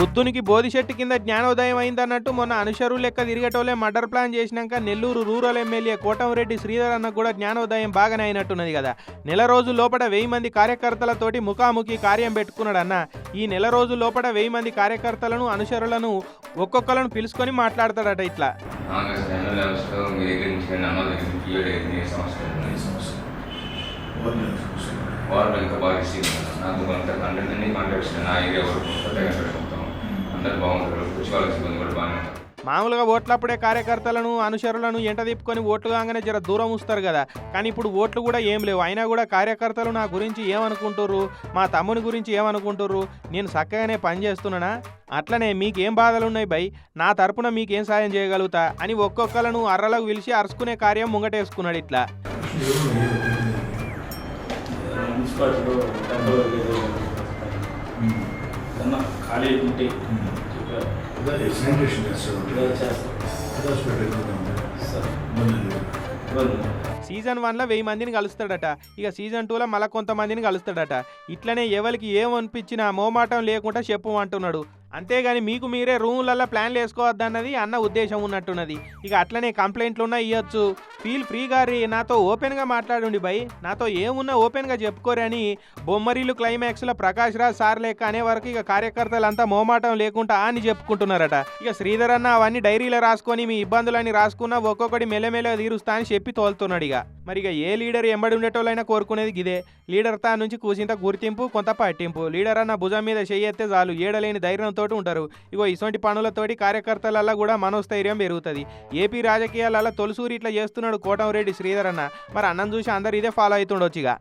బుద్ధునికి బోధిశెట్టి కింద జ్ఞానోదయం అయిందన్నట్టు మొన్న అనుచరులు లెక్క తిరిగేటోలే మర్డర్ ప్లాన్ చేసినాక నెల్లూరు రూరల్ ఎమ్మెల్యే కోటంరెడ్డి శ్రీధర్ అన్న కూడా జ్ఞానోదయం బాగానే అయినట్టున్నది కదా. నెల రోజుల లోపల 1000 మంది కార్యకర్తలతోటి ముఖాముఖి కార్యం పెట్టుకున్నాడన్న. ఈ నెల రోజుల లోపల 1000 మంది కార్యకర్తలను అనుచరులను ఒక్కొక్కలను పిలుచుకొని మాట్లాడతాడట. ఇట్లా ఇంకా బాగా రిసీవ్ నాకు కొంత కంటెంట్ అన్ని కాంటాక్ట్స్ నా ఏరియా వరకు మొత్తం అందరు బాగుంటారు. సచివాలయ సిబ్బంది కూడా బాగానే ఉంటారు. మామూలుగా ఓట్లప్పుడే కార్యకర్తలను అనుచరులను ఎంట తిప్పుకొని ఓట్లు కాగానే జర దూరం ఉంచుతారు కదా. కానీ ఇప్పుడు ఓట్లు కూడా ఏం లేవు. అయినా కూడా కార్యకర్తలు నా గురించి ఏమనుకుంటుర్రు, మా తమ్ముని గురించి ఏమనుకుంటుర్రు, నేను చక్కగానే పనిచేస్తున్నానా, అట్లనే మీకేం బాధలు ఉన్నాయి బై, నా తరపున మీకేం సాయం చేయగలుగుతా అని ఒక్కొక్కలను అర్రలకు పిలిచి అరుచుకునే కార్యం ముంగటేసుకున్నాడు. ఇట్లా ఖాళీ ఉంటే సీజన్ 1లో 1000 మందిని కలుస్తాడట. ఇక సీజన్ 2లో మళ్ళీ కొంతమందిని కలుస్తాడట. ఇట్లనే ఎవరికి ఏమనిపించినా మోమాటం లేకుండా చెప్పు అంటున్నాడు. అంతేగాని మీకు మీరే రూములలో ప్లాన్లు వేసుకోవద్దన్నది అన్న ఉద్దేశం ఉన్నట్టున్నది. ఇక అట్లనే కంప్లైంట్లున్నా ఇవ్వచ్చు, ఫీల్ ఫ్రీ గారి నాతో ఓపెన్గా మాట్లాడండి బై, నాతో ఏమున్నా ఓపెన్గా చెప్పుకోరు అని బొమ్మరిల్లు క్లైమాక్స్లో ప్రకాష్ రాజ్ సార్ లెక్క అనే వరకు ఇక కార్యకర్తలంతా మోమాటం లేకుండా అని చెప్పుకుంటున్నారట. ఇక శ్రీధర్ అన్న అవన్నీ డైరీలో రాసుకొని మీ ఇబ్బందులని రాసుకున్నా ఒక్కొక్కటి మెల్లమెల్ల తీరుస్తా అని చెప్పి తోలుతున్నాడు. ఇక మరి ఇక ఏ లీడర్ ఎంబడి ఉండేటోళ్ళైనా కోరుకునేది గిదే. లీడర్ తా నుంచి కూసింత గుర్తింపు, కొంత పట్టింపు. లీడర్ అన్న భుజం మీద చెయ్యెత్తే చాలు, ఏడలేని ధైర్యంతో ఉంటారు. ఇగో ఇటువంటి పనులతోటి కార్యకర్తలల్లో కూడా మనోస్థైర్యం పెరుగుతుంది. ఏపీ రాజకీయాలలో తొలిసూరి ఇట్లా చేస్తున్నాడు కోటంరెడ్డి శ్రీధర్ అన్న. మరి అన్నం చూసి అందరు ఇదే ఫాలో అవుతుండొచ్చు. ఇక